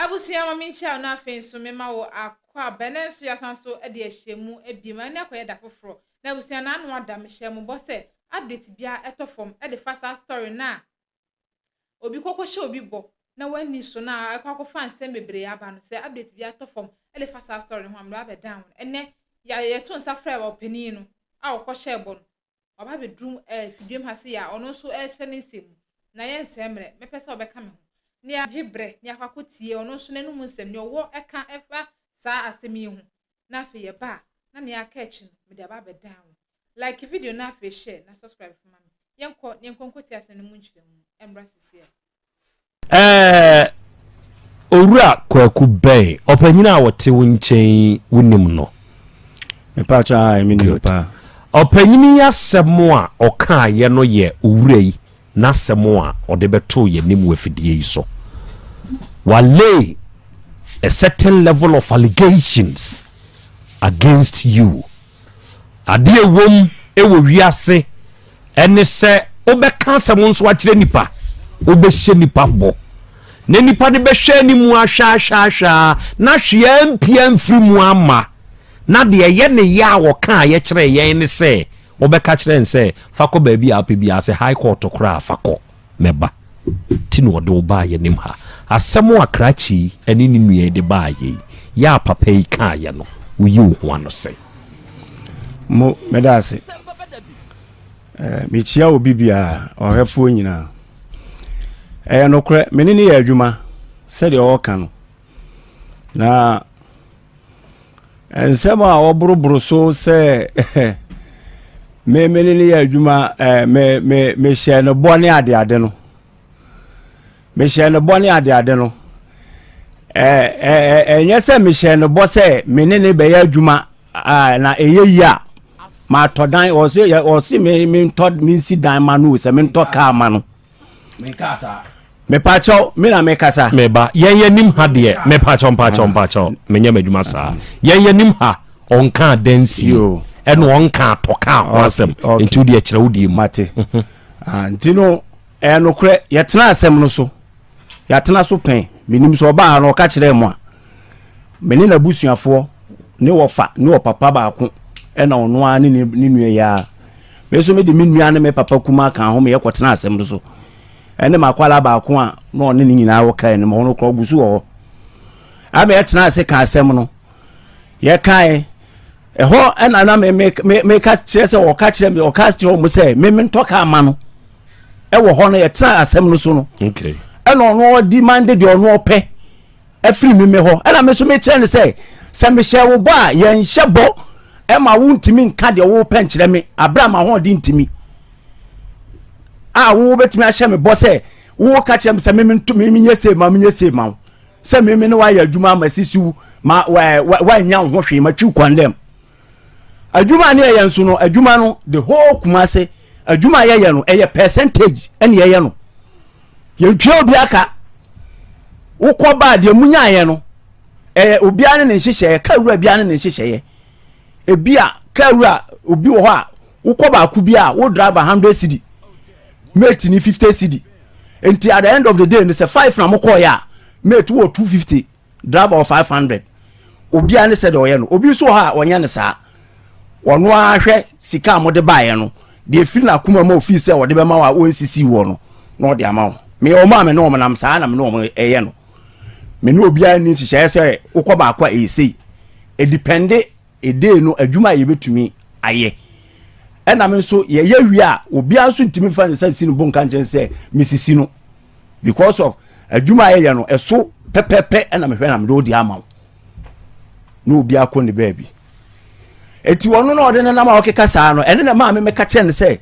Abusia mami ncha na afen so mema wo akwa benenso yasanso e de ahyemu ebima na akoye da foforo na abusia na anu ada mehyemu bo se update bia etofom e de fasa story na obi kokoshe obi bo na wani so na akwa fan sem bebre aba no se update bia etofom e de fasa story ho amra be down ene ya yeto nsa fra wa pani no a okoshe bo no oba be drum fidiem ha se ya ono so e hye ne nsem na ye nsemre mepese obeka me ho ni ajibre ni akwakotie ono so nanu nsem ni owo eka efa sa asemi hu na afi ye ba na ni aka echi no me de ba be down like video na afi share na subscribe for mama yenko nkoti asem no mu nchiremu embra sisi owura kwaku bay opanyina a wote wonchen wonim no me pa cha emi ni pa opanyini ya semo a oka ye no ye owura yi na semo a ode beto ye nim wafidie yi so wale a certain level of allegations against you ade wom ewo wiase ene se obeka semo nso akire nipa obehye nipa bo ne nipa de behwe ni mu ahwa na hwe ampia mfiri mu ama na de ye ne ya wo ka ye kire ye ne se obeka kire nse fako ba bi ape bi ase high court kra fako meba tinu ode oba ye nim ha asemo akrachi eni ni nue de ba ye ya papa yi ka ye no uyi ho ano se mo medase me chia obi bia ohefo nyina no kre menini ya adwuma se de o ka no na ensema a oboroboro so se me menini ya adwuma me hye no bone ade no me hye no bone ade no enye se me hye no bo se menini be ya adwuma na eyeyi a ma todan o si me tod me si dan manu se me to ka manu me kasa me pacho me na me kasa me ba ye nim ha de me pacho me nya madwuma sa ye nim ha onka dansi e no onka toka wasem into de kire wudi mate ntino no kre ye tena asem no so ya tena so pen menim so ba no ka kire mu a meni na busuafo ne wofa ne wo papa ba ko e na ono ani ni nue ya me so me de menua ne me papa kuma kan ho me ye kwotena asem no so ene makwala ba ko a no ne nyina wo kan ne mo no kro busu wo a me tena ase kan asem no ye kan ho ena na me ka kire se wo ka kire me o ka kire mo se me ntoka ama no e wo ho no ye tena asem no so no okay ena no demand de ono ope afiri me ho ena me so me kire ne se me hye wo ba ye nhye bo e ma wo ntimi nka de wo pe nkire me abra ma ho de ntimi wo betimi a hye me bo se wo ka kire me se me nyese ma se me ne wa ya adwuma ma sisiu ma wa nya ho hwe ma twi kwandem adwuma ne ye nso no adwuma no the whole kumase adwuma ye no e percentage ene ye no ye twa obi aka wo ko ba de munya ye no obi ane ne nhyehyeye ka wura bi ane ne nhyehyeye ebia ka wura obi wo ho a wo ko ba ku bi a wo drive 100 cedi mate ni 50 cedi enti at the end of the day ne say 5 na mo ko ya mate wo 250 driver 500 obi ane said o ye no obi so ha onya ne saa wono ahwe sika mo de ba ye no de feel na kuma ma ofi se wo de be ma wa onsisi wo no no de ama me o ma me no mo nam saa na me no mo eye no me no obi ane nhyehyeye se wo ko ba kwa sei e depende e dey no adwuma ye betumi aye ena me so ye wi a obi anso ntimi fa ne sansi no bon kan se misisi no because of adwuma ye no eso pepepe ena me hwe na me do di ama no obi akọ ne baabi eti wono no ode na ma okeka saa no ene na ma me ka kye ne se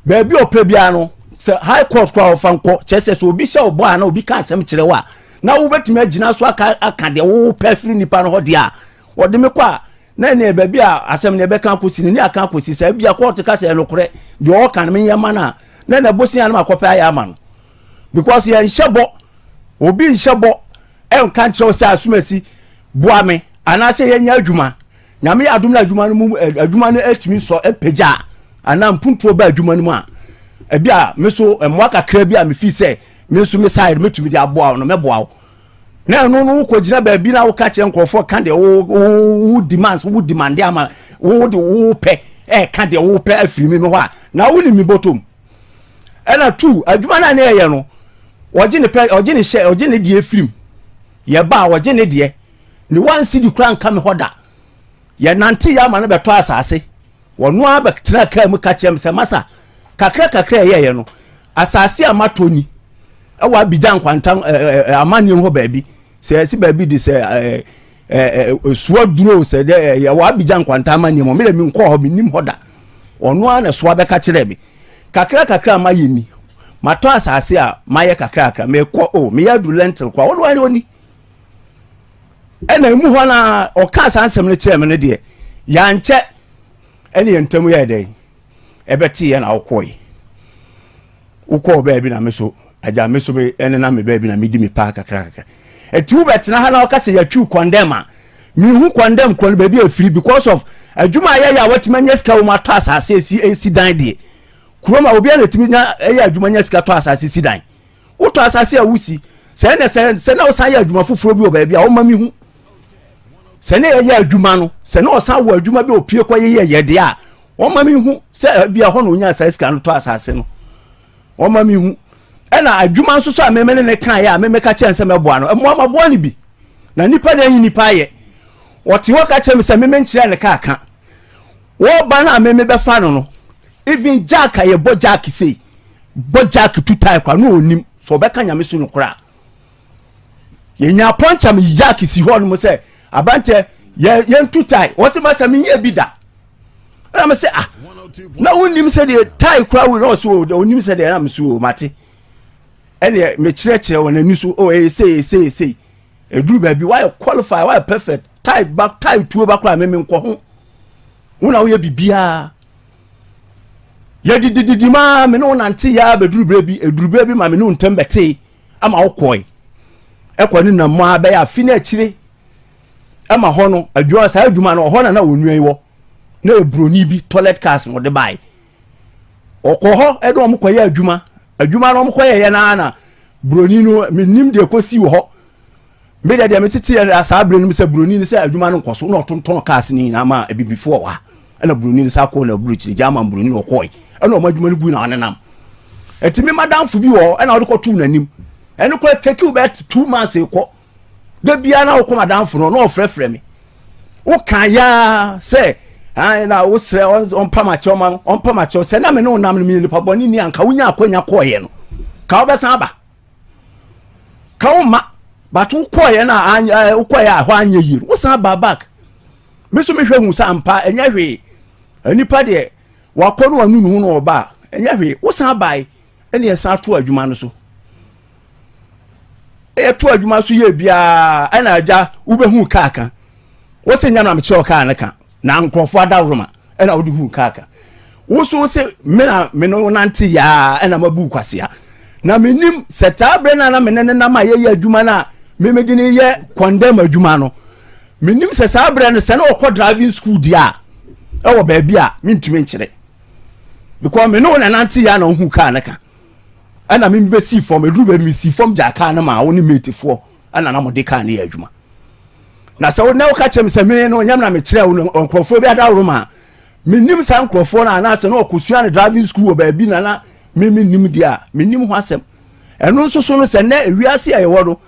baabi opa bia no se high court kwa ofanko chese so obi hye obo ana obi kan asem kire wa na wo betimi agina so aka de wo pefiri nipa no ho de a wode me kwa na ne baabi a asem ne be kan kosi ni aka kosi se bia court ka se no kore de o kan me yema na bosia na makopa ya ama no because ye nhebo obi nhebo en kan kire se asumasi bua me ana se ye nya adwuma nyame adum na adwuma no mu adwuma no atimi so epeja ana mpuntuo ba adwuma no mu a ebia me so emwa kakra bia me fi se me so me side metumi di aboa no me boa na no ko gina ba bi na wo ka che nkrofo ka de wo demands wo demand ama wo de wo pe ka de wo pe afiri mi ho a na wo ni mi bottom ena 2 adwuma na na ye no oje ne die film ye ba oje ne die ni wan si di kran ka me hoda ye nante ya ma na beto asase wono abektra ka mu ka chem se masa kakra ye no asase amatoni ewa bijan kwantam amani ho baabi se si baabi di se suwa duro se de ye wa bijan kwantam amani mo me nko ho bi nim hoda wono ana suwa be ka kire bi kakra ma yeni mato asase a maye kakra me ko me ya du lentil kwa wo wani oni ena mu ho na o ka sansem ne kire me ne de ya nche ene yentamu ya dey ebeti ya na okoi ukọ baabi na meso aja meso be ene na me baabi na me di me pa kakra etu betina ha na o ka se ya twu condemn a me hu condemn kon baabi afiri because of adwuma ya watimanya sika wo mato asase esi dan de kuroma obi na timi nya ya adwuma nya sika to asase si dan wo to asase a wusi se na o san ya adwuma foforo bi o baabi a wo ma mi hu se na ya adwuma no se na o san wo adwuma bi opie kwa ye de a wo ma mi hu se bi a ho no nya asase sika no to asase no wo ma mi hu ena adwuma nso so a memene ne kan ya memeka ka chense meboa no mo amaboa ni bi na nipa na yin nipa ye wote wo ka chem se memen kire ne ka aka wo ba na meme be fa no even jack ye bo jack say bo jack tu tai kwa no onim so be ka nyame so no kura ye nya poncha me jack si ho no mo se abante ye tu tai wo se ma se me ye bi da na me se na onim se de tai kura we no so onim se de na me so mate ene me kire wona ni so say eduru ba bi why qualify why perfect tie back tie tuo ba kura me nko ho wona wo ye bibia ye dididi ma me no nante ya beduru bra bi ma me no ntembete ama wo koi ekoni na mo aba ya fi na akire ama ho no adwuma sa adwuma no ho na wonuan wo na ebroni bi toilet cars mo de bai okoho edo mo koye adwuma no mo koye na broni no menim de kosi wo ho me de me titi asa broni no se broni no se adwuma no koso na tonton cars ni na ma ebibifo wa ana broni no sa ko na bruchi jama broni no koy ana o madwuma no gu na anenam etimi madamfo bi wo ana wo ko tu nanim eno ko take you bet 2 months ko de bia na wo ko madamfo no na ofrefre me wo kan ya se na wo sre on pamacho man on pamacho se na me no nam mi nipa boni ni anka wunya akwanya koye no ka wo besan ba ka wo ma batu koye na wo koye a ho anya yiri wo san ba back me so me hwe hu sa mpa enya hwe anipa de wakọ no wanu nu no oba enya hwe wo san bai ene esan to adwuma no so to adwuma so ye bia ana aja wo be hu kaka wo se nya na me che o ka na ka na nkrofo adawroma ena wo de hu kaka wo so se me no nante ya ena mabu kwasea na menim setabre na menene na ma ye adwuma na memedini ye condemn adwuma no menim se sabre no se na okọ driving school dia ewo ba bia mintumi nkire because me no na nante ya na hu ka na ka ana me be si form edru ba mi si form ja ka na ma wo ni metifo ana na mo de ka na ya adwuma na se wo na wo ka chem se me no nyam na me kire wo nkrofo bi adawro ma menim sa nkrofo na se na okosua na driving school ba bi na me nim dia menim ho asem eno nso so no se na ewiase aye wo do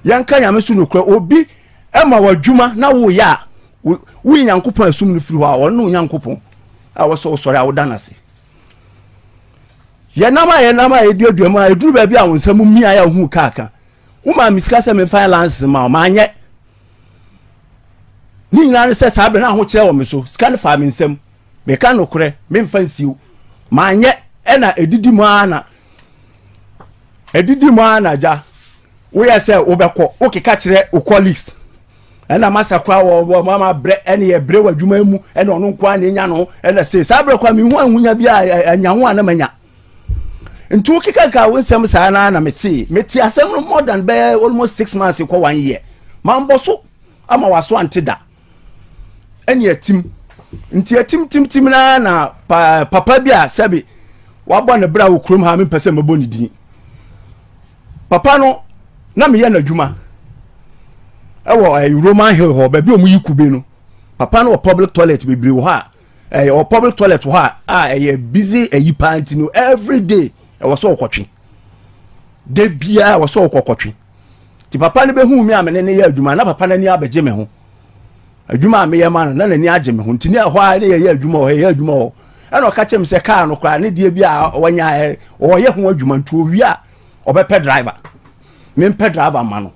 yanka nyame so no kra obi ema wadwuma na wo ya wo nyankopon asum no firi ho a wo no nyankopon a wo so sori a wo danase ye nama eduama eduru ba bi a wonsam mi aya hu kaka wo ma misika se me finance ma anye ni nyina se sabe na ho kire wo me so scan fa me nsam me ka no kure me mfa nsiu ma anye ena edidi mu ana ja wo ya se wo bekọ wo keka kire wo colleagues ena masakwa wo mama bre ene ye bre wadwuma mu ene ono kwa na nya no ena se sabe kwa me hu ahunya bi anya ho ana manya ntu kika ka wo nsem sa na meti asem no more than almost 6 months ko 1 year mambo so ama waso antida ene yatim nti yatim na papa bi a sabe wabọ ne bra wo krom ha me pese mabọ ni din papa no na me ye na dwuma ewo Roman Hill ho ba bi omu yikube no papa no public toilet bebre wo ha or public toilet wo ha busy panti no every day e was so kwotwe de bia was so kwotwe ti papa ne be hu mi amene ne ya adwuma na papa na ni abeje me ho adwuma me ya ma na ni age me ho ntini ho a ne ya adwuma ho ya adwuma ho ana o ka chem se car no kra ne die bia wanya o ye ho adwuma ntu owi a obepe driver me pe driver ma no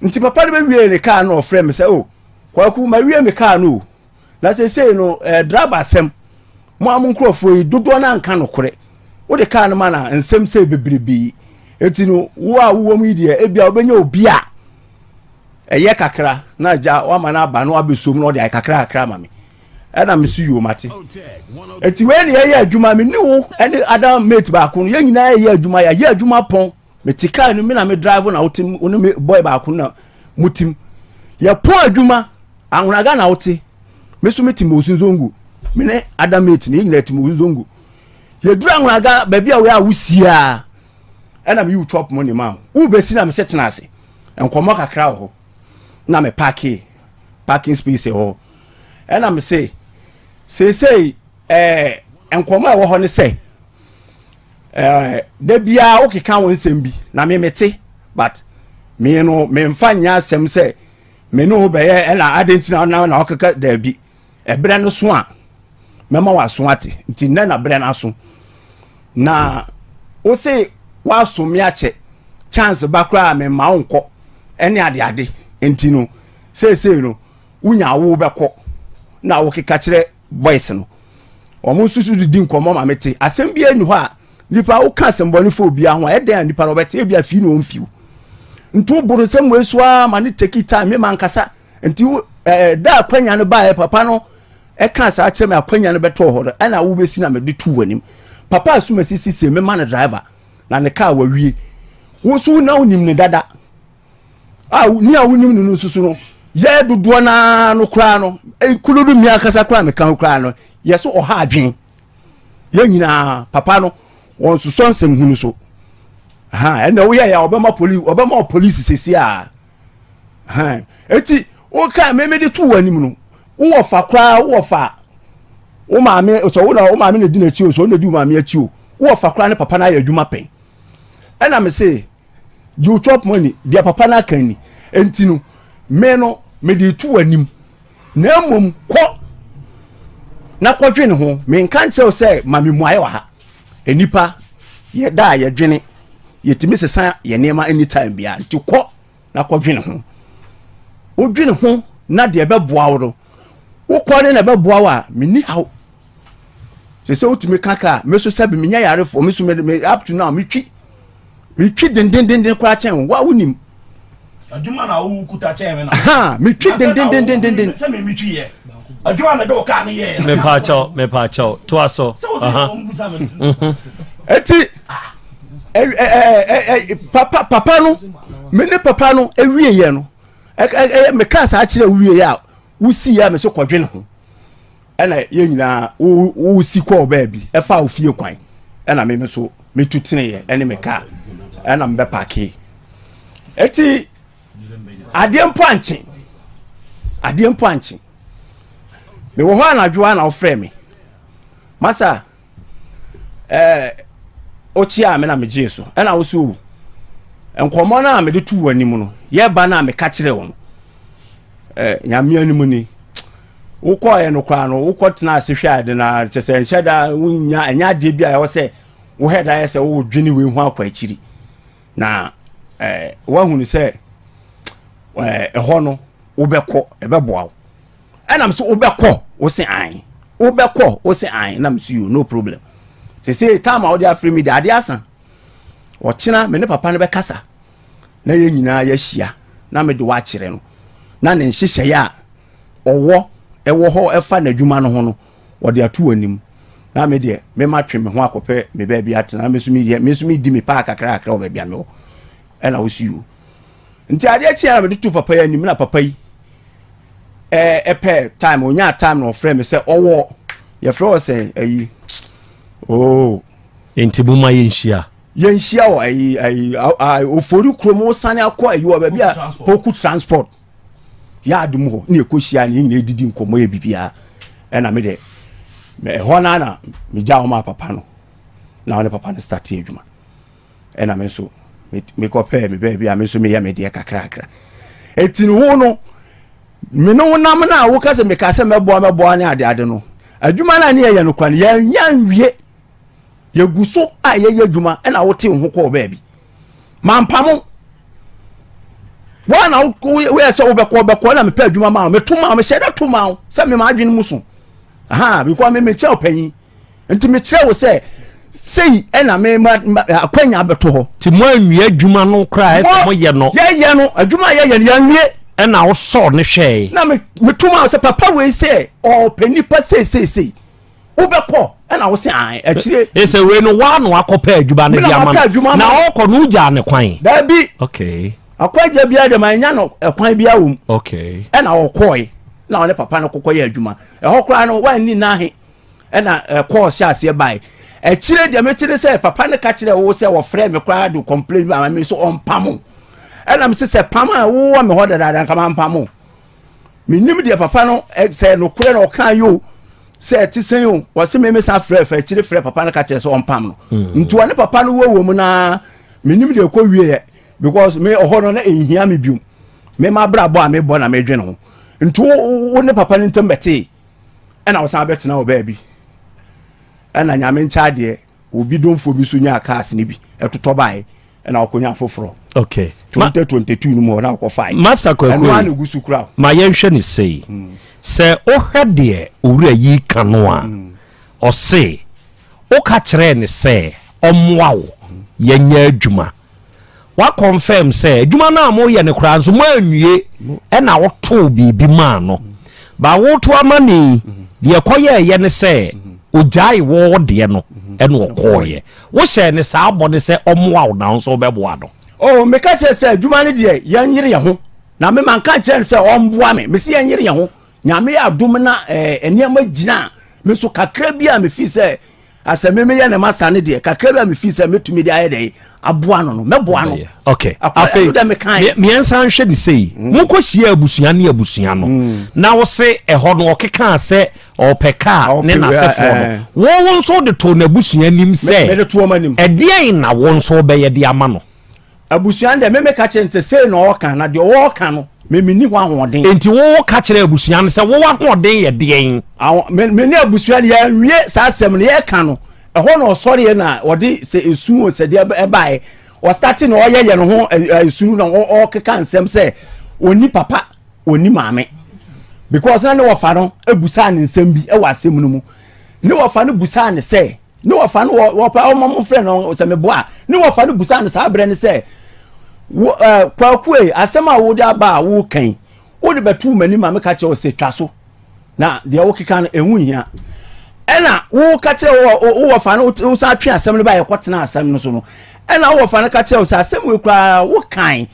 nti papa ne be wie ne car no ofre me se o kwaku ma wie me car no na say no driver asem mo am nkrofo yi dodo na nka no kore wo de car no ma na nsem se bebribi eti no wo a wo mu ide e bia obenya obi a eye kakra na ja wa ma na ba no abesom no de kakra kakra ma me na me su yo mate eti we ne ye adwuma me ni wo ene adam mate ba ko no ye nyina ye adwuma ya ye adwuma pon me tika no me na me drive na wotim ono me boy ba ko na mutim ye pon adwuma anwunaga na wote me so metim osunzongu me ne adam mate ne nyina tim osunzongu ye dura anwunaga ba bia we a wusia ena me you chop money ma wo besi na me setena ase enkomo kakra ho na me parking space ho ena me say enkomo e wo ho ne say da bia o keka won nsem bi na me mete but me no me mfa nya asem say me no be ye ena adentina na o keka da bi ebre no so a mema wa so ate nti na bre na so na o say wa so me ache chance bakra me ma onko ene ade nti no say no unya wo beko na wo keka kire boys no omo susu di nkomo ma mete asem bia enu ho a nipa wo ka asem boni fo bia ho e den nipa no bete bia fi no mfiu ntu buru sem wesuwa ma ne take time me mankasa nti da akwanya no ba papa no e ka sa ache me akwanya no beto ho ana wo besi na me de tu wanim papa asuma sisi se me man driver na ne car wa wie wo su na onim ne dada ni a wonim no susu no ye dodo na no kra no kuludu mi akasa kra me kan kra no yeso o ha adwen ye nyina papa no won suso nsem hunu so ena wo ya obema police sesi a eti o ka me de tu wanim no wo fa kra wo fa o ma me so wo ma me ne di na chi o so na di ma me achi o wo fa kra ne papa na ya adwuma pen ena me say you chop money dia papa na kan ni enti no me no me de tu wanim na mom ko na kodwe ne ho me nkan che o say ma me muaye wa ha enipa ye da ye dwene ye timi sesa ye nema anytime bia nti ko na kodwe ne ho o dwene ho na de be boa wo wo ko ne na be boa wa me ni hawo se utimi kaka me so sabi me nya yare fo me so me up to now me twi den kwa chen wa wonim aduma na wo kuta chen me na me twi den se me twi ye aduma na do ka ne ye me pa cho to aso eti papa no me ne papa no ewie ye no me ka sa akire wie ya wusi ya me so kodwe ne ho ena ye nyina wo si ko ba bi e fa ofie kwan ena me so me tutine ye ene me ka ena mbe paki eti adempo anchi me wo ho anadwo na ofre me masa ochia me na me jesu ena wo so enkomo na me de tu wanim no ye ba na me ka kire won nyame anim ni wo ko ye no kwa no wo ko tena asehwe ade na chese nhyeda wunya anya de bia wo se wo heda ye se wo dwini we hu akwa akiri na wa hunu se ho no wo beko e beboa wo enam so wo beko wo se an wo beko wo se an na msu you no problem se time out there free me de ade asan wo chena me ne papa ne be kasa na ye nyina ya hia na me de wa kire no na ne nhyehyɛ ya owo ewo ho efa na dwuma no ho no wo de atu anim na me de me matwe me ho akopɛ me ba bi atena me so mi di me pa kakra kakra wo ba bia me wo ena wo si you nti ade achi ya me de tu papa ya anim na papa yi epe time onya time no frɛ me sɛ owo ye frɛ wo sɛ ayi oh enti buma ye nhia yenhia o ai ofori kromo sane akọ ayi o ba bia poku transport ya adum ho na ekohia na yin edidi nkomo ye bibia na me de me ho na me ja o ma papa no na one papa no start adwuma na me so me ko pe me ba bia me so me ya me de kakra etini wo no me no nam na wo kase me kase mebo na ade no adwuma na ne ye no kwan ya nwie ye guso a ye adwuma na wo te ho ko ba bi mampamo wana we se wo be ko na me pa adwuma ma me tuma me sheda tuma se me ma adwene muso aha because me che opanyi nti me che wo se sei na me akwanya beto ho ti mo anwie adwuma no kra ese mo ye no adwuma ye ya nwie na wo so ne hwe na me tuma se papa we se o panipa sei wo be ko na wo se an akire ese we no wa no akopa adwuma ne dia ma na wo ko no ja ne kwan da bi okay akwaje bia de manya no kwan bia wo okay na wo koi na one papa no kokoye adwuma ho kra no wan ni na he na call sha ase bai akire de metire se papa ne ka kire wo se wo frɛ me kra do complain ba me so on pamo na me se pam a wo me ho dada nka man pamo me nim de papa no se no kure no kan yo se ti sen yo wo se me sa frɛ fa akire frɛ papa ne ka kire so on pam no ntu one papa no wo mu na me nim de ko wie because me ho no na ehia me bium me ma bra bo a me bo na me dwene ho ntu wo ne papa ne ntembete na wo sa betena wo ba bi na nyame ncha de obi domfo bi so nya cars ne bi etoto bae na okonya foforo okay 2022 no mo na akofai master kwaku na ne gusu kura ma yenhwe ne sei se ohwede owura yi kano a o se o ka kire ne se omwa wo yenya adwuma wa confirm se adwuma na mo ye ne kura nso mo anwie na wo to bibi ma no ba wo to amani de koye ye ne se ojai wo de no eno okoye wo hye ne sa abode se omwa wo na nso beboa no oh me ka kire se adwuma ne de yanyire ye ho na me man ka kire se omboa me se yanyire ye ho nyame adom na eniama gina me so kakra bia me fi se aseme me ye ne masa ne de kakra bia me fi se metumi de ayede aboa no meboa no okay afi me ensan hwe ni sei munko hia abusua ne abusua no na wo se eho no okeka se opeka ne na sefo no wo nso de to na abusua nim se me de to manim ede na wo nso be ye de ama no abusua de me ka kire nse sei no oka na de wo oka no me ni ho ahoden enti wo ka kire abusua no se wo ahoden ye de me ni abusua ya nwie sa asem ne ye ka no eho no sori na wodi se esu o se de ebae o starting no ye no ho esu no o keka nsem se oni papa oni maame because na ne wo fa no ebusa ne nsem bi e wa asem no mu ne wo fa no busa ne se ne wo fa no wo pa o mom frɛ no se me boa ne wo fa no busa ne sa abre ne se kwakue asem a wo de aba wo kan wo de betu mani maame ka che o se twaso na de wo keka no ehu hia ena wo ka kire wo fa no wo sa twe asem no ba ye kwotena asem no so no ena wo fa no ka kire wo sa asem we kra wo kan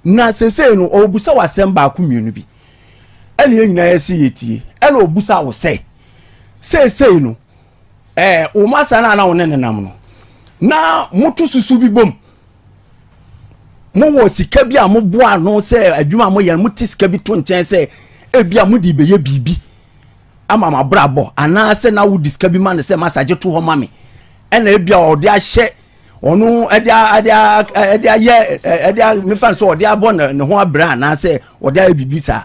na sese no obusa wasem ba ku mienu bi ena ye nyina yesi yetie ena obusa wo se sese no o masa na wo nenam no na mutu susu bi bom mo wo sika bi a mo boa no se adwuma mo ye mo tisika bi to nchen se ebia mo di be ye bibi ama ma brabo ana se na wo diska bi man se massage to ho mame ena ebia o de ahye onu edia ye me fan so o de abon ne ho abra na se o de bibi sa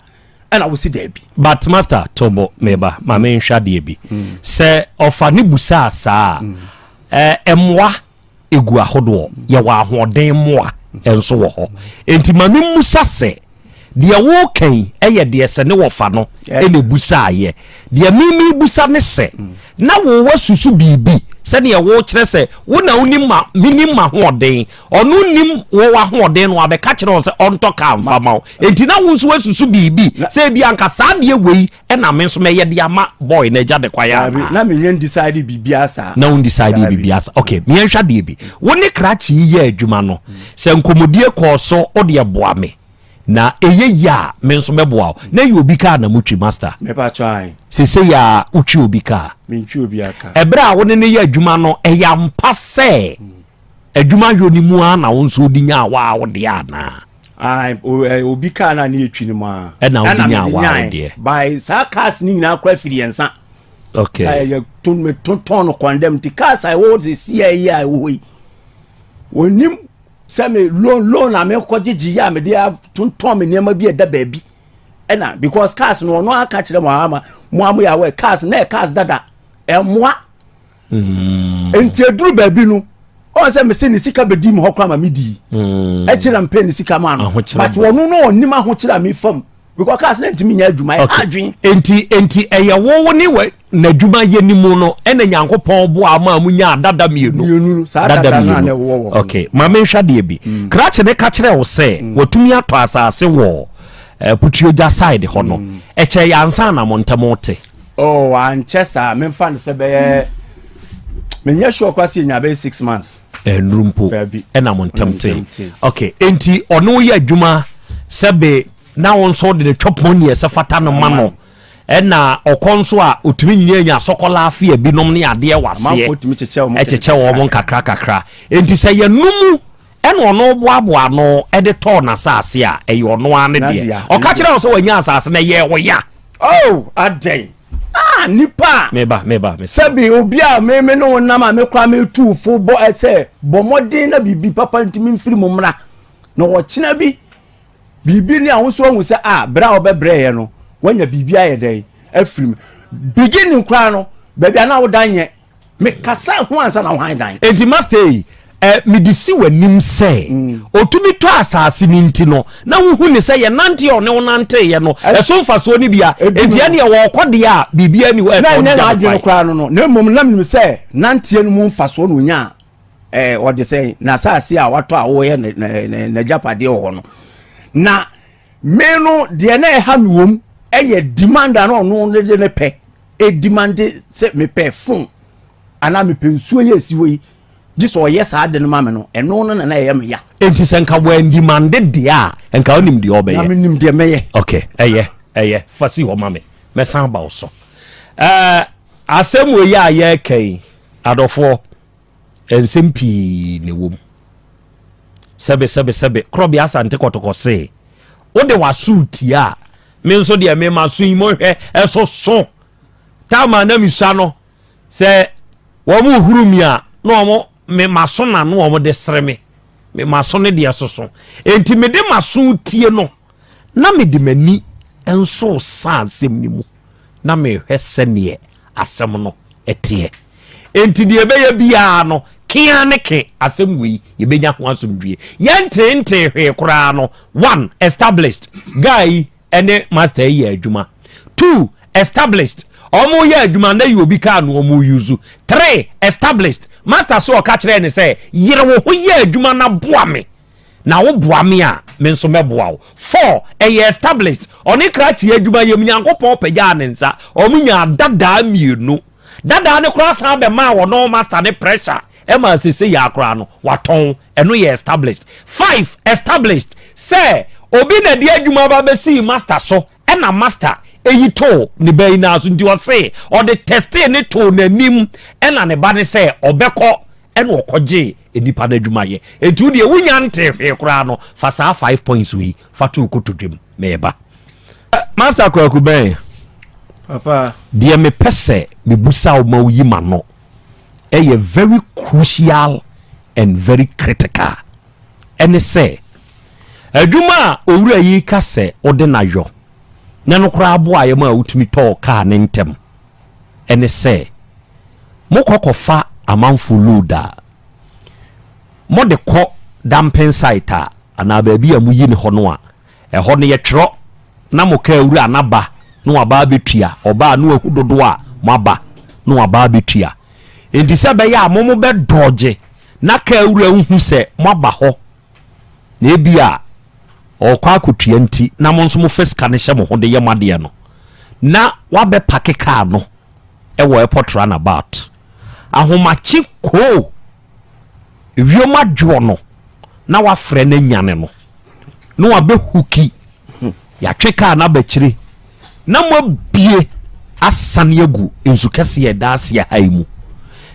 ena wo si da bi but master tobo meba ma me nhwa de bi se ofa ne busa sa emwa egu ahodo ye wa ahoden moa enso wo ho enti ma me musa se de wo kan eye de se ne wo fa no e ne busa ye de mimi busa ne se na wo wasusu bibi se ne wo kire se wo na unim ma minim ma hoden onu nim wo wa hoden no abeka kire on se onto ka mfa ma enti na wo nso wasusu bibi se bi anka sa de wei e na me nso me ye de ama boy na jade kwaya na me nyen decide bibi asa na un decide bibi asa okay me nhwa de bi wo ne krachi ye adwuma no se nkomodie ko so o de boa me na eye ya me nso meboa na ye obi ka na mutwi master me pa try sese ya utwi obi ka me ntwi obi aka ebra wo ne ye adwuma no e ya mpa se adwuma yo ni mu ana wo nso di nya wa wo de ana obi ka na ne etwi ni mu a na wo di nya wa wo de by sa cars ni nyina kwa firi ensa okay ya ton condemn ti cars I want to see I we wonim se me loan na me ko gigi ya me dia ton me nema bi eda ba bi na because cars no aka kire mo ya we cars na cars dada moa enti eduru ba bi no on se me se ni sika bedi mo hokwa ma medi e kira mpe ni sika ma no but wonu no onim ahokira me fam because cars na ntimi nya adwuma adwen enti eye wo ni we na adwuma ye ni mu no ena nyankopon bo ama mu nya dada mienu dada na wo okay ma me hwa de bi krache ne ka kire wo se watumi ato asase wo putuoja side ho no eche ya ansa na montamote oh anchesa me fan se be me nya sure kwasi nya be 6 months enrumpo ena montamte okay enti ono ye adwuma sebe na won so de chop money se fata no mano ena okonso a otumi nyanya sokola afia binom ne ade wase echeche wo mon kakra enti se ye numu ena ono boaboa no ede to na sase a eye ono ane de o ka kire wo so wanya asase na ye wo ya oh aden nipa meba sebi obi a me no nama me kwa me tu fo bo ese bo modin na bibi papa ntimi mfiri mu mra na wo kina bi bibi ni ahoso hu se bra obebre ye no wanya bibi aye den afrim beginning kwa no bebia na wo danye me kasa ho ansa na ho dan enti master me disi wanim se otumi to asase ni nti no na hu ni se ye nante o ne wonante ye no eso mfaso ni bia enti ane ye wo kode a bibia ni wo e so na adwene kra no na mom nam ni se nante no mu mfaso no nya o de se na asase a wato a wo ye na japade ho no na me no de na e ha mi wom ye demand na no ne pe demand se me pe fun ana me pensuo ye siwo yi jiso yes ade no mame no eno no na ye me ya enti senka wan demand dia enka onim dia obeye na menim dia meye okay eye fasi ho mame me san ba oso asem we ya ye kai adofo ensempi ne wom sebe Krobea Asante kotokose wo de wasuti a me nso de me maso yi mo hwe eso so tama na misa no se wo mu hurumi a no mo me maso na no mo de sreme me maso ne de asoso enti me de maso tie no na me de mani enso sa asem ni mu na me hwese ne asem no etie enti de beye bia no kia ne ke asem wi ye benya ho asomdwie yente hwe kura no 1 established guy ene master ye adwuma 2 established omo ye adwuma na ye obi ka no omo use 3 established master so ka kire ne say yire wo ho ye adwuma na boa me na wo boa me a me nso meboa wo 4 eye established oni kra chi adwuma ye mnyankopon pagya ne nsa omo nya dada mienu dada ne kra sa be ma wo no master ne pressure ema sese ya kra no waton eno ye established 5 established say obi na di adwuma ba be si master so ena master eyi to ne bay na so ndi o say o de test ne to nanim ena ne ba ne say obekọ ena okoje enipa na adwuma ye enti de wunya nte hwe kra no fa sa 5 points wi fa to kotodwem meba master kwaku ben papa de me pese me busa o ma yi ma no a very crucial and very critical and say adwuma owura yi ka se ode na yo na no kra abo aye ma utumi to car ne ntem and say mokokofa amanfo loader mo de ko damping site ana ba bia mu yi ne ho no a ho ne ye twero na mo ka owura anaba no aba betua oba no akudodo a mo aba no aba betua enti se be ya momo be doje na ka ewura hu se mo aba ho na ebia okwa akotua nti na mo nso mo first ka ne hye mo ho de ye made no na wa be pake car no e wo airport runabout ahomachi ko ewioma dwo no na wa frɛ na nyane no no wa be huki ya twe car na ba kire na mo bie asane agu enzukase ye daase ya haimu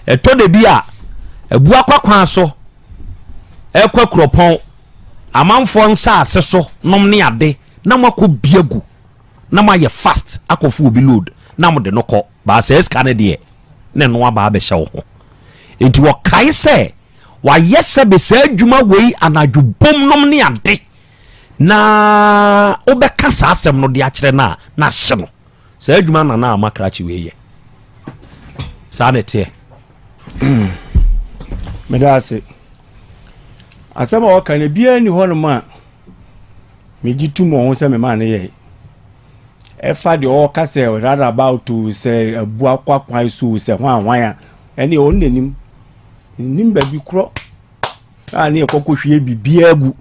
eto de bia ebu akwakwan so ekwa kropon amanfo nsa aseso nom ne ade na mako biagu na maye fast akofu obi load na mo de no kɔ ba se scan de ne no aba be hye wo ho enti wo kai se wa yese be se adwuma wei anadwo bom nom ne ade na obeka sa asem no de akere na hye no se adwuma na amakrachi wei ye sa ne te medase asema o kan bia ni hono ma meji tumo ho se me ma ne ye efa de o ka se rather about to say abu akwakwan so se hwan ya ene o nenim nim ba bi kro ani ekokohwie bibia agu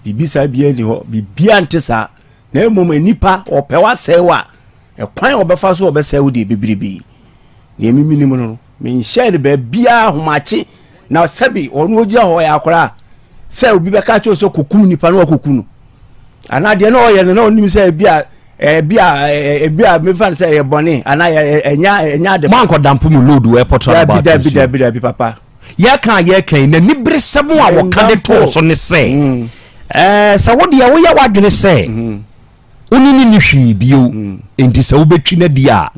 bibisa bia ni ho bibia ntesa na emom nipa opewa sewa ekwan obefa so obesew de bibiribi na emimi ni no me share ba bia homache na sabi onu ogia ho ya akora se obi be ka cho so kokunu nipa na kokunu ana de na oye na onim se bia me fan say e bone ana enya de man ko dampu mu load we portal about bi papa ye kan na nibere sebo a wo ka de to so ne se sa wo de wo ya wadwene se onini ni hwi bio enti se wo betwi na dia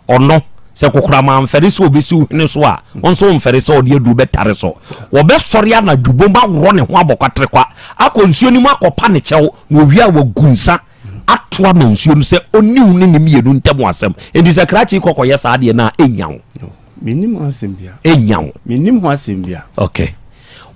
ono se kokora ma mfere so obesi hene so a onso mfere so ode adu betare so wo be sori ana dubom ba woro ne ho abokwatre kwa akonsuo ni mu akopa ne chew na owia wo gunsa atwa mansuo no se oni hunu ne mienu ntemu asem enti se krachi kokoye sa ade na enyawo minim asem bia enyawo minim ho asem bia okay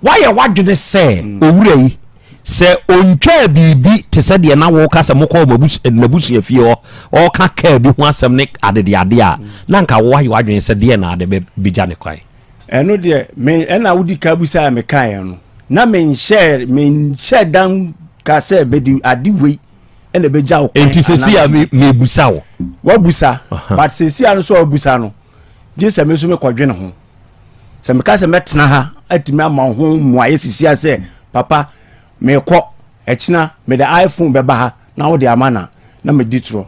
why ya wadwene se owura yi se ontwa bibi te se de na wo ka se mokọ mabusu afie o ka ka bi ho asem ne adede ade a na nka wo ya wadwene se de na ade be bija ne kwai eno de me ena wudi ka busa me kan no na me share dan ka se be di ade wei ene be ja wo enti se si ya me busa wo wa busa but se si anu so wa busa no je se me so me kodwene ho se me ka se metena ha atimi ama ho muaye sisi ase papa me ko echina me the iPhone be ba ha na wo de amana na me ditro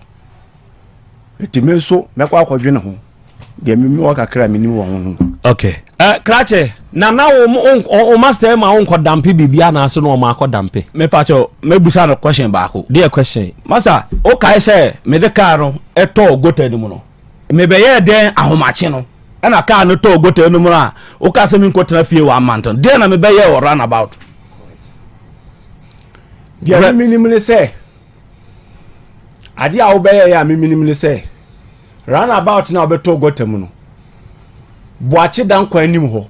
etime so me kwa akodwene ho de me wo kakra me ni wo ho okay krache na o master ma on ko dampe bibia na so no ma ko dampe me pacho me busa no question ba ko there question masa o kai se me de car no eto gota ni mu no me be ye den ahomache no ana car no to gota ni mu na o ka se mi ko tena fie wa manton den na me be ye o run about dia minimum say ade a wo be ye ya minimum say run about na obeto gota mu no boache dan kwa anim ho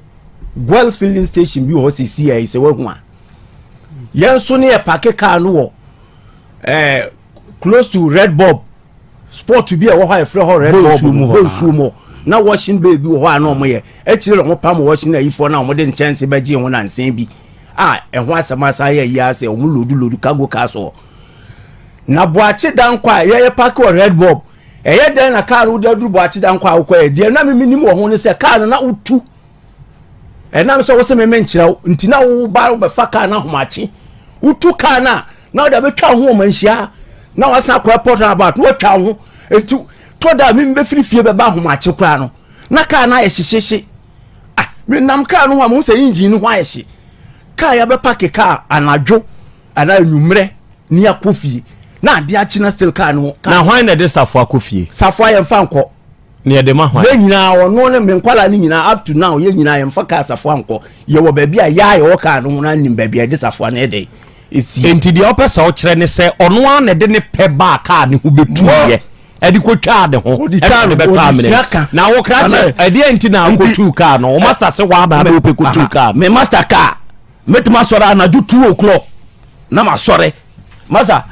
well filling station bi ho CCI se we hu a yenso ne e park car no wo close to Red Bob sport to be a wo ha e free ho Red Bob mo na washing baby ho a no mo ye e kire ho pam washing na ifo na mo de chance ba gi ho na nsen bi e ho asama sa ye ya se o mu lodu cargo car so na boache dan kwa ye park o Red Bob eye den na car wo da duru boache dan kwa akwa de na minim wo ho ne se car na utu na so wo se me nkyira nti na wo ba be fa car na homache utu car na da be twa ho manhia na wasa kwa airport about wo twa ho enti to da me be firifie be ba homache kwa no na car na yehyehye me nam car no mo se engine ho ayehye car ya be park car anadwo ana nwumre ni akofie na ade achina still car no na hwan na de safo akofie safo ya mfa nkọ ne ye de ma hwan ye nyina wono ne me nkwala ni nyina up to now ye nyina ye mfa car safo nkọ ye wo ba bia ya ye wo car no na nim ba bia de safo na de esi enti de opesa o kire ne se ono an na de ne pe ba car ne hu betu ye edi ko twa de ho e twa ne be twa mene na wo kra che edi enti na ko tu car no o master se wa ba be ko tu car me master car metuma sora na do 2 o'clock na ma sore master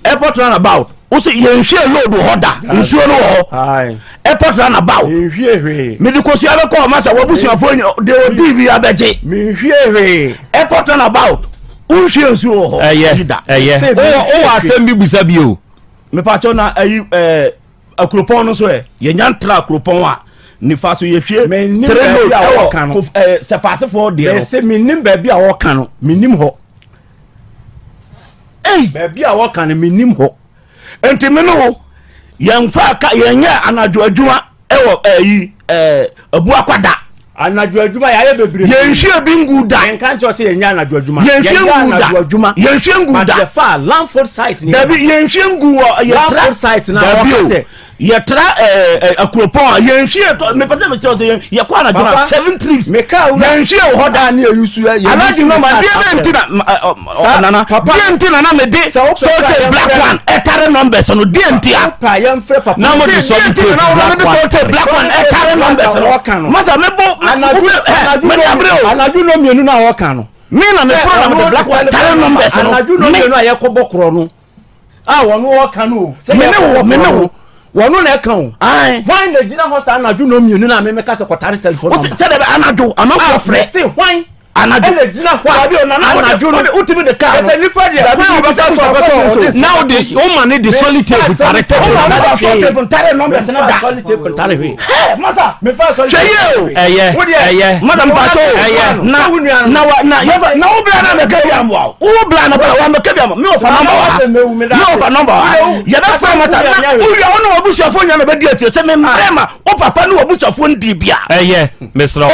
airport run about o se ye nhwe load hoda nsuo no ho airport run about nhwe me di ko so abe ko master wo busuafo de odi bi abeje me nhwe airport run about nhwe nsuo ho o asem bi busa bi o me pa cho na ayi akropon no so ye nyan tra akropon a ni fa so ye hwe tre no a wo kan no se passe for de se minim ba bi a wo kan no minim ho ba bi a wo kan no minim ho enti me no ye mfa ka ye nya anadwo adwuma e wo ayi abu akwada anadwo adwuma ya bebre yenhwe bi nguda enka ncho se yenya anadwo adwuma yenhwe nguda the far landford site ni dabi yenhwe ngu landford site na wakase yetra akropon yenhwe to me pese me se ye kwa anadwo 7 trips meka yenhwe ho da na yusu ya alaji no ma dia ntina nana dia ntina na me de so the black one etare numbers no dia ntia pa yam fre papa na mo de so the black one etare numbers no masa mebo anadwo no mienu na woka no me na me fro na the black one etare numbers no anadwo no mienu ayekobọ kro no wono woka no se me ne wono na eka o why na gina ho sa anadwo no mienu na me meka se kwotare telephone se de anadwo amako frɛ se why anadwo ele gina ho abi anadwo no utimi de car se nipa de now this woman need the solitaire tare numbers na da solitaire tare hwe masa me fa solitaire eye madam pato na obla na me kabia mo obla na ba wa me kabia mo me ofa number ya da fa masa uya ono obushafo nya na be di se me mrema o papa no obushafo ndi bia eye mesra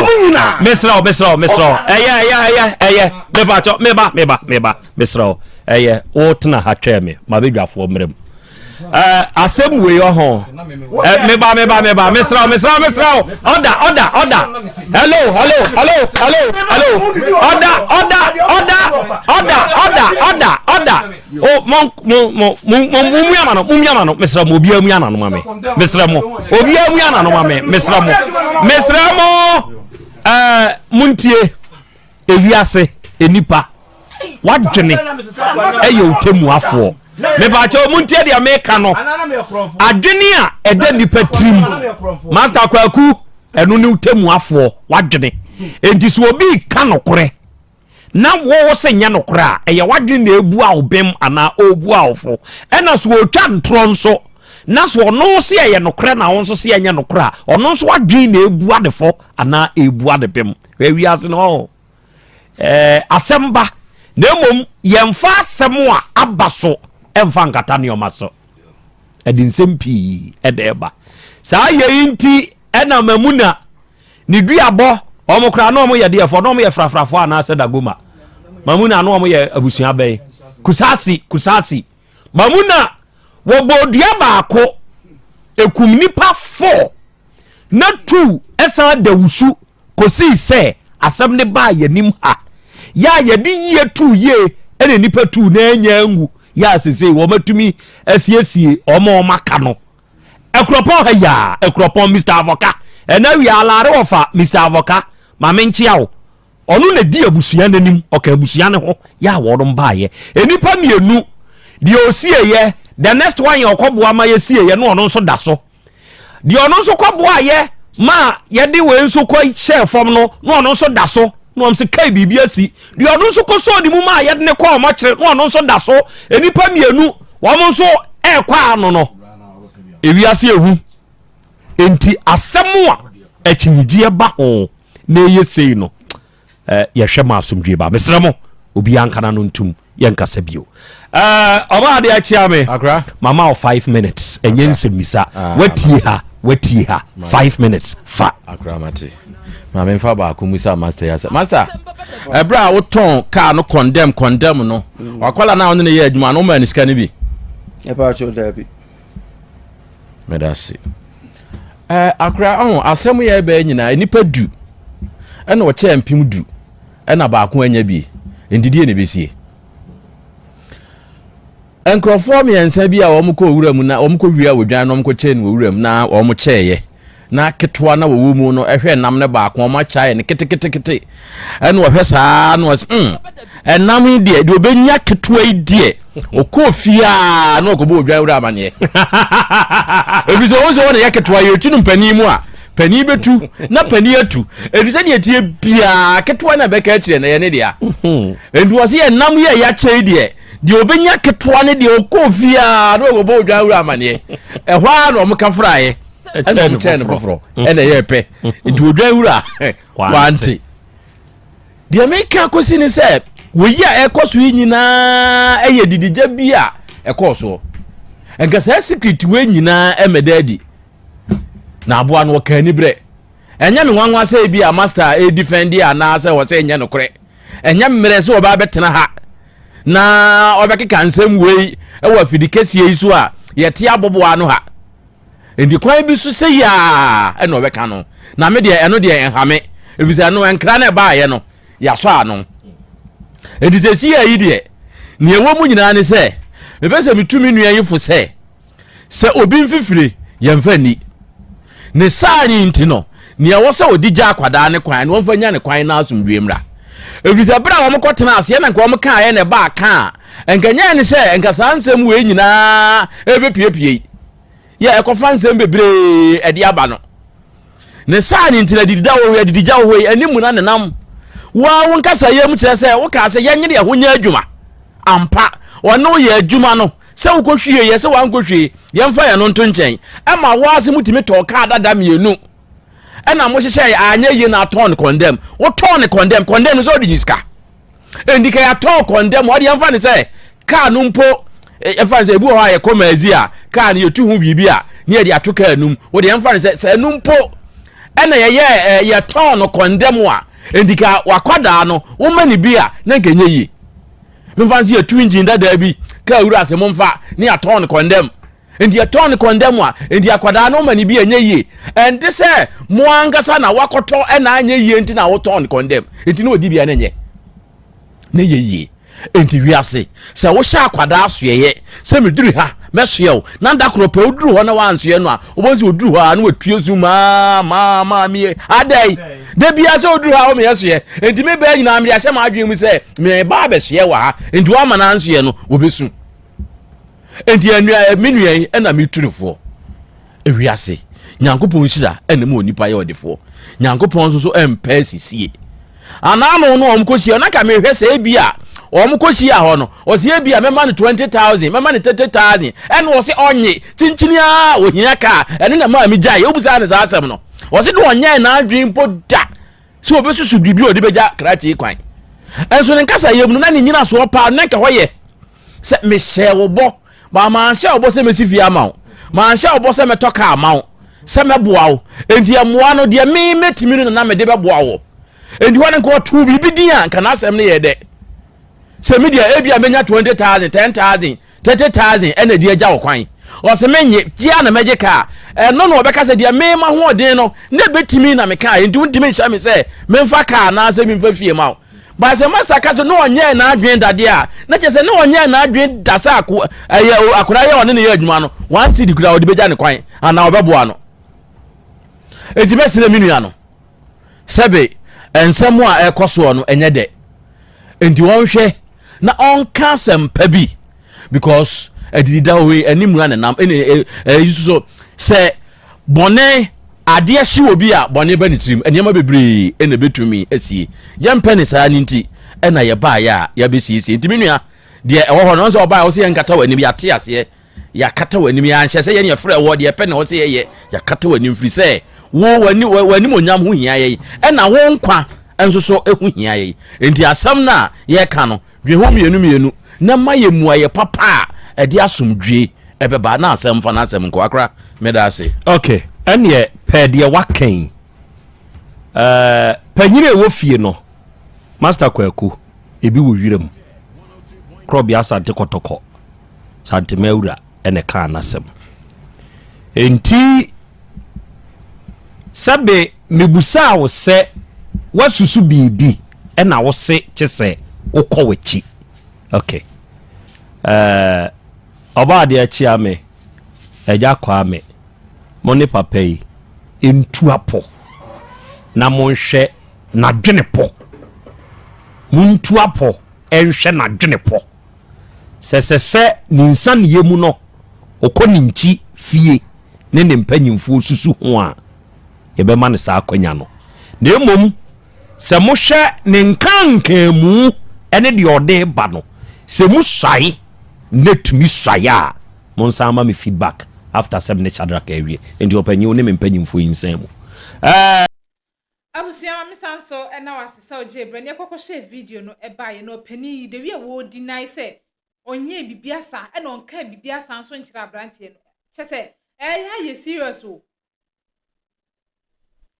eye meba mesra eye o tena ha twa me ma be dwafo mrem asem we yo ho meba mesra order order o mumiama no mesra mo obi amuana no mame mesra mo obi amuana no mame mesra mo muntie ewiase enipa wadwene eye otemu afo me ba che muntie dia me ka no adwene a eda nipa trim master kwaku enu ne otemu afo wadwene enti so obi ka no kore na wo se nya no kore a eye wadwene na ebu a obem ana obu a ofo ena so otwa ntro nso na so no se eye no kore na won so se enya no kore a ono nso wadwene na ebu adefo ana ebu adepem ewiase no asemba nemom yemfa asemo a abaso emfa nkata ne omaso edinsem pi edeba saa ye inti ena mamuna ni duabo omokra na omo ye defo na omo ye frafrafo ana sedagoma mamuna na omo ye abusua bei kusasi mamuna wo bodua baako ekum nipa 4 na 2 esa dawusu kosi se asem ne ba yanim ha ya yedi ye 2 ye ene nipa 2 na anya ngu ya sese wo matumi asiesie omo maka no ekropon ha ya ekropon Mr Avoka ena wi alare ofa Mr Avoka ma menchia wo onu na di abusua nanim oka abusua ne ho ya wodom baaye enipa mienu di osieye the next one ye okoboa ma ye sieye no ono nso daso di ono nso koboa ye ma yede we nso ko share form no ono nso daso no am se kai bibia si di ono nso ko so di mu ma yede ne ko ma kire no ono nso daso enipa mienu wo mo nso kwa ano no ewiase ehu enti asemu a echinyije ba ho na yesei no ye hwema asomdwe ba mesremo obi ankana no ntum yenkasa bio oba de achia me mama of 5 minutes enyense misa watie ha 5 minutes fa akramati mama mfa ba akumusa master yasa master ebra wo ton car no condemn no wakola na ono ne ye adwuma no ma ni sika ne bi e pa cho da bi medasi akra asem ye ba nyina nipa du ena wo che mpim du ena ba ko anya bi ndidie ne besie enkrofo me ensa bi a wo mko owuram na wo mko wia wodwan no mko che ne owuram na wo mo cheye na ketwa na wo mu no ehwe nam ne ba ko ma chae ne kete ena wo hwe saa no enam die de obenya ketwa idie okofia na okobo odwan wura amane ebizo wo ne yaketwa ye tunu mpani mu a pani betu na pani atu ebise ne etie bia ketwa na beka akire na ye ne dia endu wose ye nam ye ya chei die de obenya ketwa ne de okofia na okobo odwan wura amane ehwa na omka fraye ene mchen foforo ene ye pe ndu odwan wura wanti de make akosi ni se we ya ekoso nyina eye didija bia ekoso enkasa secret we nyina emedadi na aboa no ka ni bre enya me nwanwa say bi a master e defend ya na say wo say enya no kore enya mmere so oba betena ha na obekeka nsem wei e wa fidikesie yi so a yete abobo ano ha endi kwan bi so say ya e no obeka no na me de eno de enhame ebisa no enkra na ba ye no ya so ano endi se si ya yi de ne ewo mu nyina ne se ebese mitumi nua yifo se obi mfifire yemfa ni ne saani ntino ne ewo se odigya akwada ne kwan ne wonfa nya ne kwan na asomdwe mra ebisa bra wo mkotena ase na nka wo mka ye ne ba ka enkanya ne se enka sansem we nyina ebepiepie ye ekofa nsem bebre edi aba no ne saani ntina didida wo we didija wo we animu na nenam wa wo nkasa ye mu kire se wo ka se ye nyere ye honya adwuma ampa wono ye adwuma no se wo kohwie ye se wan kohwie ye mfa ye no nto nchen ema waase mutimi to ka dada mienu ena mo hyehyɛ anya ye na ton condemn wo ton condemn so digiska endika ya ton condemn wo de yemfa ne sɛ ka no mpo efa sɛ ebu ho aye komazi a ka ne yetu hu bibi a ne ye de atoka anum wo de yemfa ne sɛ no mpo ena ye ton condemn a endika wakwada no wo mani bi a na nkenye yi mfa sɛ yetu engine dada bi ka wura asɛ mo mfa ne ya ton condemn endi aton condemn a endi akwada no mani bi enye yi enti se mo angasa na wakoto na anye yi enti na wo ton condemn enti no odi bia na nye na ye yi enti wiase se wo sha akwada asoye se meduru ha mesoye o na ndakro pe oduru ho na wansoye no a obozi oduru ho a na watuo zu ma mi adai de bia se oduru ha o me yesoye enti me ba nyina me ahye ma adwen mu se me ba be soye wa ha enti wa ma na ansoye no obesu enti anua menua ena meturufo ewiase nyankopon hira ena mo nipa ye odefo nyankopon so empa sisie anano no omkosi na ka mehwe se bia omkosi a ho no o se bia mema ne 20,000 mema ne 30,000 ena o se onye tinchini a ohia ka ene na ma mi jai obusa ne sa asem no o se de onye na adwen poda se obesusu bibi odi beja krachi kwan enso ne nkasa yem na ne nyina so pa na ka hoye se me hye wo bo ba man hye obo se mesifi amawo man hye obo se metoka amawo se meboawo enti amoa no de me metimi no na me de beboawo enti wane ko tu bibi din an kana asem ne ye de se media ebia menya 20,000 10,000 30,000 ena de agya wo kwan o se menye tia na meje ka no no obeka se de me ma ho odin no na betimi na me ka enti untimi hye me se memfa ka na se memfa fie mawo ba se master kaso no onye na adwen dade a na che se no onye na adwen dasa akura ye one ne ye adwuma no wan si di kura odi beja ne kwan ana obeboa no ejime sire minua no sebe ensemu a ekoso no enye de enti won hwe na onka sempa bi because edida we animu na nam so se bone ade ahye obi a bone ba ne tirim enema bebre ene betumi asie yempe ne saa ninti ena ye ba ya ya besiesie ntimi nua de ewo ho no so oba wo se yenkata wani ya te ase ya kata wani ya anhye se ye ne frɛ wo de pe ne wo se ye ya kata wani mfiri se wo wani monyam ho hia ye ena wo nkwa enso so ehu hia ye enti asam na ye ka no dwe ho mienu na maye muaye papa e de asomdwe ebeba na asam fa na asam nko akra medase okay ene pede waken panyire wo fie no master kwaku ebi wo wirem Krobea Asante kotoko Sante Maura ene ka nasem enti sabe mebusa wo se wasusu bibi ena wo se kyese ukọwechi okay oba de achi ame eja kwa ame moni papa yi entu apo na monhwe na dwene po muntu apo enhwe na dwene po sesese ninsan yemu no okoni nchi fie ne ne mpanyimfo susu ho a yebema ne sa akwanya no na emom se mohwe ne nkankamu ene de ode ba no se musai netumi saya monsa ma me feedback after 7 chadrak ewie enti opanyi ne me mpanyimfo yinsam abusia ma misanso ena wasesa oje brane kokoshe video no ebaye no opani de wie wo deny say onye bibiasa ena onka bibiasa so nkira brantie no chese ya ye serious o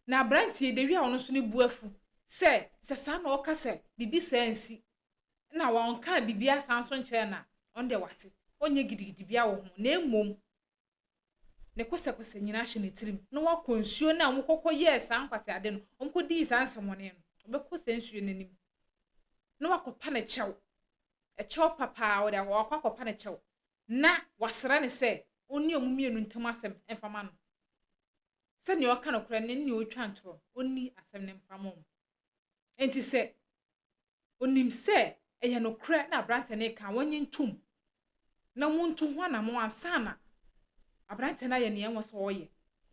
na abrantie de wi a ono so ne buafu se sa na oka se bibi sansi na wonka bibi asan so nche na onde wate onye gidigidi bia wo ho na emom ne kwese nyina hye ne tirim no wakonsuo na omkokọ yes ankwase ade no omkodi sansomone no obekọ sansuo nanim no wakopa ne chew chew papa wo de wakopa ne chew na wasra ne se oni omumienu ntam asem enfama no se ne oka no kora ne ne otwa ntoro oni asem ne mfama mo enti se onim se eye no kora na abrante ne ka wonye ntum na muntu ho na mo ansana abrante na ye ne enwo so oye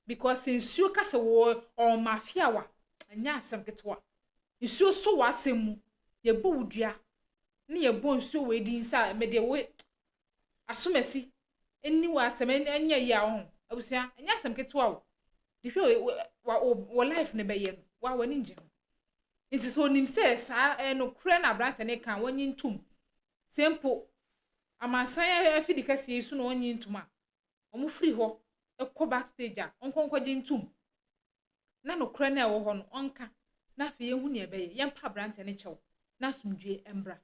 because nsuo kase wo o mafia wa anya asem ketwa nsuo so wa asem mu ye bo wudua ne ye bo nsuo we di nsa me de we asomasi enni wa asem anya yi a ho abusia anya asem ketwa wo de hwe wo life ne be ye wa wani nje nti so nim se sa no kure na abrante ne kan wonyi ntum sempo amasan afidi kase yisu no wonyi ntum a omu free ho ekọ backstage a onkonkọje ntum na no kure na ewo ho no onka na fe yehu ne ebe ye mpa abrante ne chew na sumdwe embra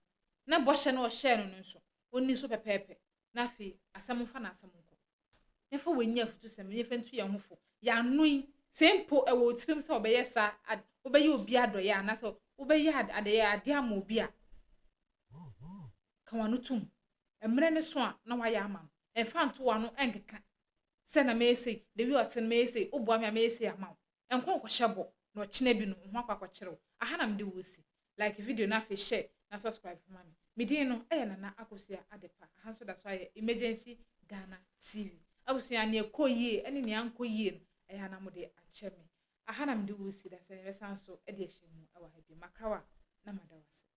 na bohye na o share no nso onni so pepepe na fe asem fa na asem nko ye fa wanya futu sem ye fa ntu ye hofo ya nui sempo ewo tirim se obeye sa obeye obi adoye ana se obeye ade ama obi a kawanu tum emre ne so a na waya ama emfa nto wa no enkeka se na mesi de wi oten mesi obo am mesi ama enkon hyebo na ochina bi no ho akwakyerɛw aha na mde wosi like video na fe share na subscribe for me midin no Nana Akosua Adepa aha so da so aye emergency Ghana TV abusua ne ekoyie ene ne ankoyie no eya na mode akyɛ me aha na mde wosi da se ne besan so de ahyɛ mu ewa ha bi makrawa na madawase.